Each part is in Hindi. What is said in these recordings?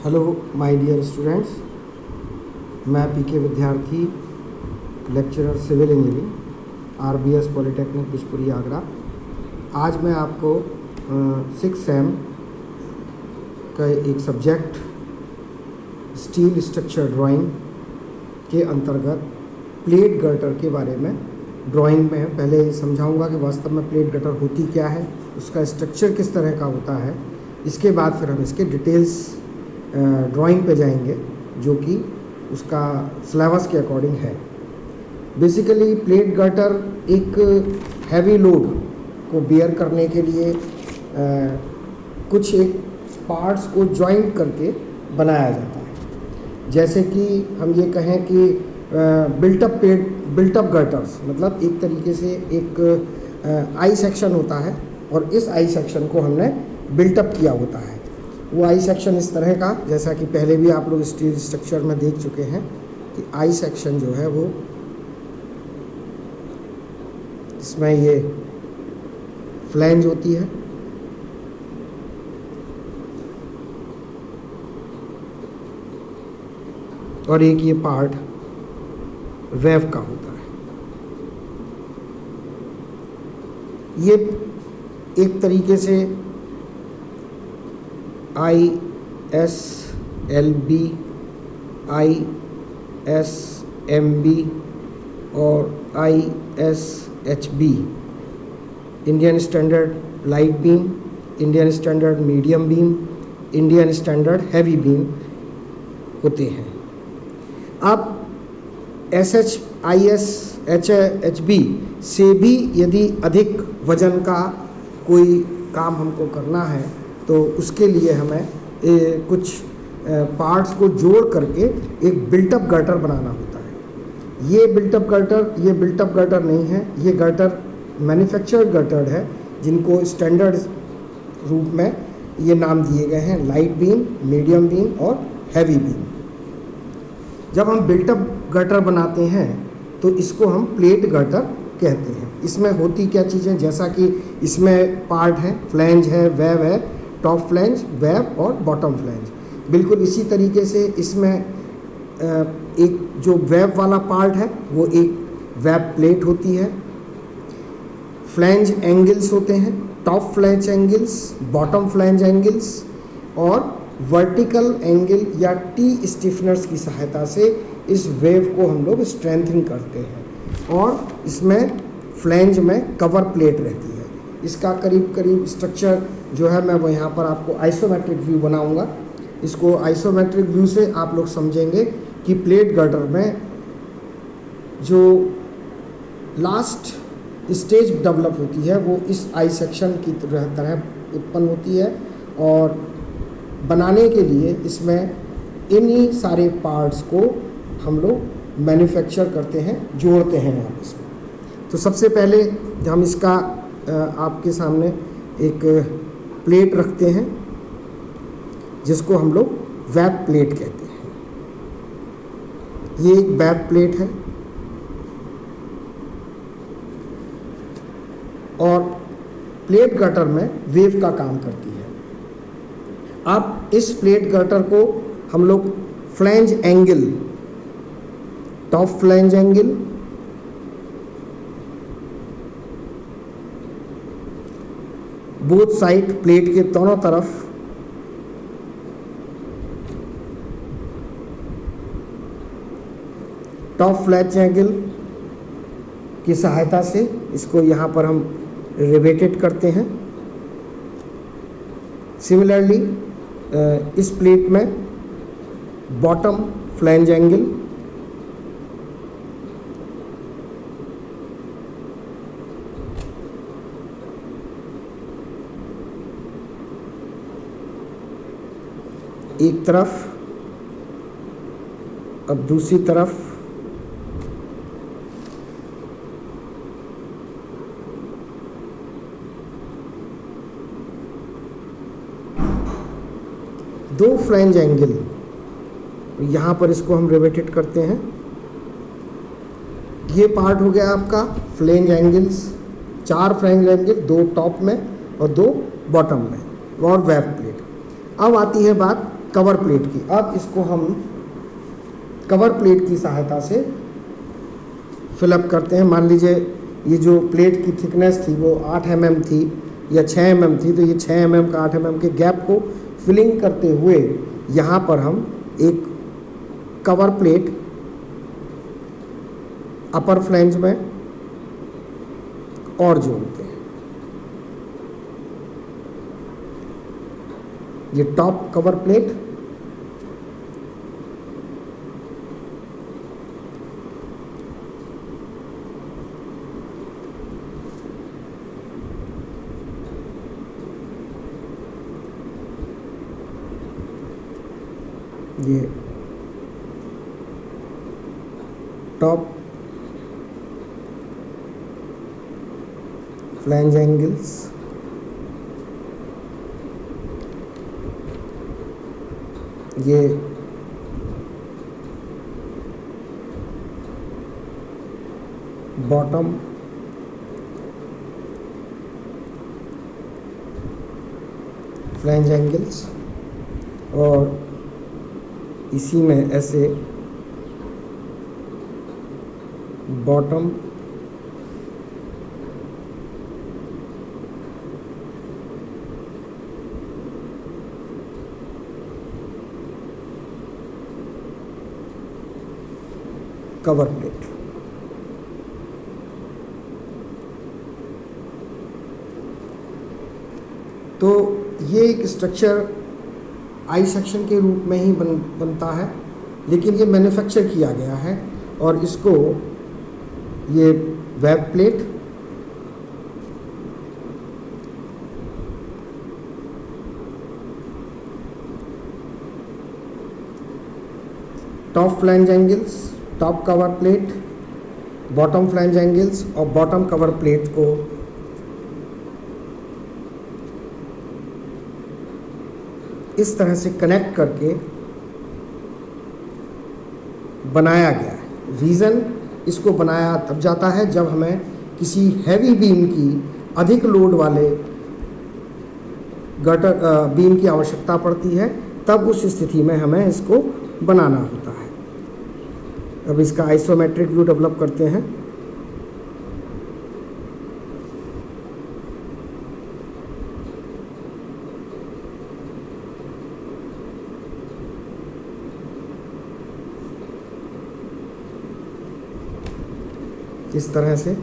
हेलो माय डियर स्टूडेंट्स, मैं PK Vidyarthi, lecturer civil engineering, RBS polytechnic Bishpuri Agra. आज मैं आपको 6 सेम का एक सब्जेक्ट स्टील स्ट्रक्चर ड्राइंग के अंतर्गत प्लेट गर्टर के बारे में ड्राइंग में पहले समझाऊंगा कि वास्तव में प्लेट गर्टर होती क्या है, उसका स्ट्रक्चर किस तरह का होता है। इसके बाद फिर हम इसके डिटेल्स ड्राइंग पे जाएंगे जो कि उसका सिलेबस के अकॉर्डिंग है। बेसिकली प्लेट गर्टर एक हैवी लोड को बेयर करने के लिए कुछ एक पार्ट्स को जॉइंट करके बनाया जाता है। जैसे कि हम ये कहें कि बिल्टअप गर्टर्स, मतलब एक तरीके से एक आई सेक्शन होता है और इस आई सेक्शन को हमने बिल्टअप किया होता है। वो आई सेक्शन इस तरह का, जैसा कि पहले भी आप लोग स्टील स्ट्रक्चर में देख चुके हैं कि आई सेक्शन जो है वो इसमें ये फ्लैंज होती है और एक ये पार्ट वेव का होता है। ये एक तरीके से ISLB, ISMB और ISHB, Indian standard light beam, Indian standard medium beam, Indian standard heavy beam होते हैं। अब HHB से भी यदि अधिक वजन का कोई काम हमको करना है तो उसके लिए हमें कुछ पार्ट्स को जोड़ करके एक बिल्टअप गर्टर बनाना होता है। ये बिल्टअप गर्टर नहीं है, ये गर्टर मैन्युफैक्चर्ड गर्टर है, जिनको स्टैंडर्ड रूप में ये नाम दिए गए हैं लाइट बीम, मीडियम बीम और हैवी बीम। जब हम बिल्टअप गर्टर बनाते हैं तो इसको हम प्लेट गर्टर कहते हैं। इसमें होती क्या चीज़ें, जैसा कि इसमें पार्ट है, फ्लैंज है, वेव है, टॉप फ्लैंज, वेव और बॉटम फ्लैंज। बिल्कुल इसी तरीके से इसमें एक जो वेव वाला पार्ट है वो एक वेब प्लेट होती है। फ्लैंज एंगल्स होते हैं, top flange angles, bottom flange angles और वर्टिकल एंगल या टी स्टिफनर्स की सहायता से इस वेव को हम लोग स्ट्रेंथन करते हैं। और इसमें फ्लैंज में कवर प्लेट रहती है। इसका करीब करीब स्ट्रक्चर जो है मैं वो यहाँ पर आपको आइसोमेट्रिक व्यू बनाऊंगा। इसको आइसोमेट्रिक व्यू से आप लोग समझेंगे कि प्लेट गर्टर में जो लास्ट स्टेज डेवलप होती है वो इस आई सेक्शन की तरह उत्पन्न होती है और बनाने के लिए इसमें इन्हीं सारे पार्ट्स को हम लोग मैन्युफैक्चर करते हैं, जोड़ते हैं आपस में। तो सबसे पहले हम इसका आपके सामने एक प्लेट रखते हैं जिसको हम लोग वेब प्लेट कहते हैं। ये एक वेब प्लेट है और प्लेट गर्टर में वेव का काम करती है। अब इस प्लेट गर्टर को हम लोग flange angle, top flange angle, both side plate के दोनों तरफ टॉप फ्लैंज एंगल की सहायता से इसको यहाँ पर हम रिवेटेड करते हैं। सिमिलरली इस प्लेट में बॉटम फ्लैंज एंगल, एक तरफ, अब दूसरी तरफ दो फ्लैंज एंगल, यहाँ पर इसको हम रिवेटेड करते हैं। ये पार्ट हो गया आपका flange angles, 4 flange angle, 2 top में और 2 बॉटम में और वेब प्लेट। अब आती है बात कवर प्लेट की। अब इसको हम कवर प्लेट की सहायता से फिलअप करते हैं। मान लीजिए ये जो प्लेट की थिकनेस थी वो 8 mm थी या 6 mm थी, तो ये 6 mm का 8 mm के गैप को फिलिंग करते हुए यहाँ पर हम एक कवर प्लेट अपर फ्लैंज में और जोड़ते हैं। ये टॉप कवर प्लेट, ये टॉप फ्लैंज एंगल्स, ये बॉटम फ्लैंज एंगल्स, और इसी में ऐसे बॉटम कवर प्लेट। तो ये एक स्ट्रक्चर आई सेक्शन के रूप में ही बनता है, लेकिन ये मैन्युफैक्चर किया गया है और इसको ये web plate, top flange angles, top cover plate, bottom flange angles और बॉटम कवर प्लेट को इस तरह से कनेक्ट करके बनाया गया है। रीज़न इसको बनाया तब जाता है जब हमें किसी हैवी बीम की, अधिक लोड वाले गटर बीम की आवश्यकता पड़ती है, तब उस स्थिति में हमें इसको बनाना होता है। अब इसका आइसोमेट्रिक व्यू डेवलप करते हैं। इस तरह से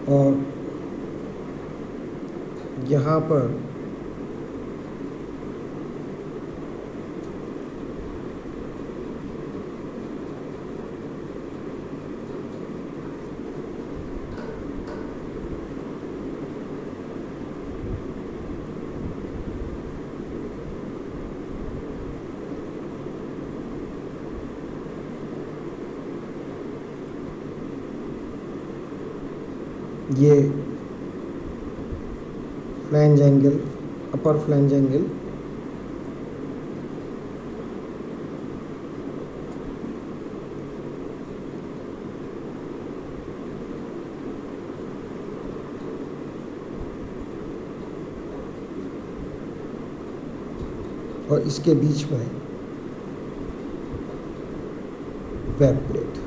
और यहाँ पर ये फ्लैंज एंगल, अपर फ्लैंज एंगल, और इसके बीच में वेब प्लेट।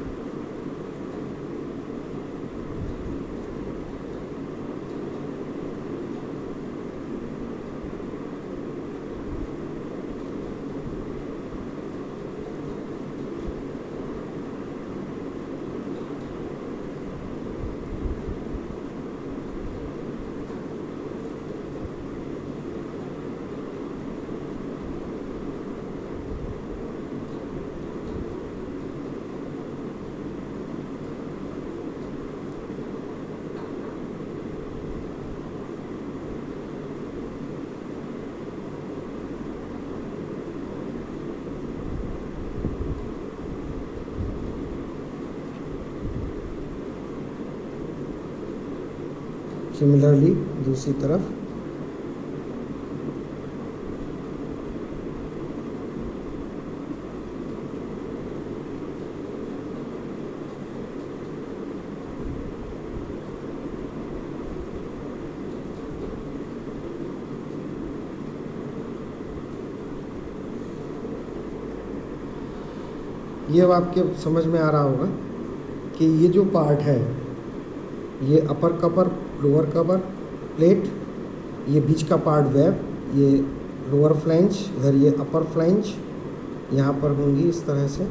सिमिलरली दूसरी तरफ ये अब आपके समझ में आ रहा होगा कि ये जो पार्ट है ये अपर कवर लोअर कवर प्लेट, ये बीच का पार्ट वेब, ये लोअर फ्लैंज, इधर ये अपर फ्लैंज यहाँ पर होंगी इस तरह से।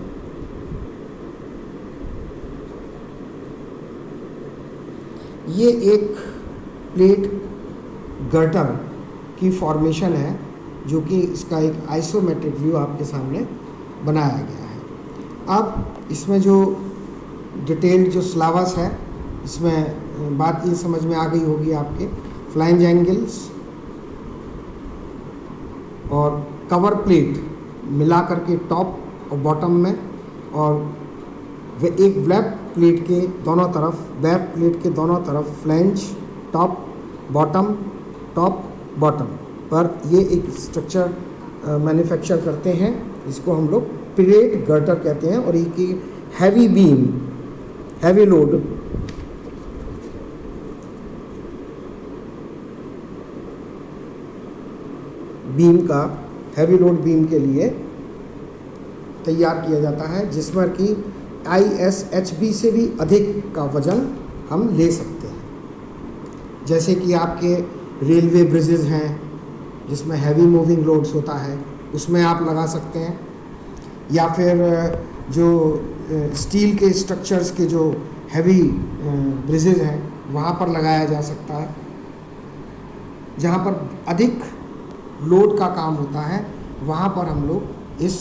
ये एक प्लेट गर्टर की फॉर्मेशन है जो कि इसका एक आइसोमेट्रिक व्यू आपके सामने बनाया गया है। अब इसमें जो डिटेल्ड जो सिलेबस है इसमें बात ये समझ में आ गई होगी आपके फ्लैंज एंगल्स और कवर प्लेट मिला करके टॉप और बॉटम में, और एक वेब प्लेट के दोनों तरफ, वेब प्लेट के दोनों तरफ फ्लैंज टॉप बॉटम पर ये एक स्ट्रक्चर मैन्युफैक्चर करते हैं। इसको हम लोग प्लेट गर्टर कहते हैं। और एक heavy beam, heavy load beam का, हैवी लोड बीम के लिए तैयार किया जाता है, जिसमें कि ISHB से भी अधिक का वजन हम ले सकते हैं। जैसे कि आपके रेलवे ब्रिजेस हैं जिसमें हैवी मूविंग लोड्स होता है, उसमें आप लगा सकते हैं, या फिर जो स्टील के स्ट्रक्चर्स के जो हैवी ब्रिजेस हैं वहाँ पर लगाया जा सकता है। जहाँ पर अधिक लोड का काम होता है वहाँ पर हम लोग इस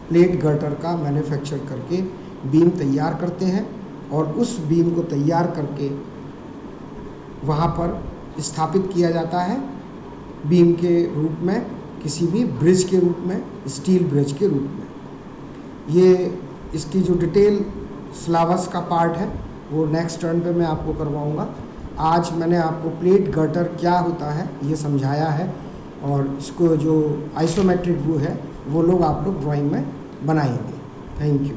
प्लेट गर्टर का मैन्युफैक्चर करके बीम तैयार करते हैं, और उस बीम को तैयार करके वहाँ पर स्थापित किया जाता है बीम के रूप में, किसी भी ब्रिज के रूप में, स्टील ब्रिज के रूप में। ये इसकी जो डिटेल सिलेबस का पार्ट है वो नेक्स्ट टर्न पे मैं आपको करवाऊँगा। आज मैंने आपको प्लेट गर्टर क्या होता है ये समझाया है, और इसको जो आइसोमेट्रिक व्यू है वो लोग आप लोग ड्राइंग में बनाएंगे। Thank you.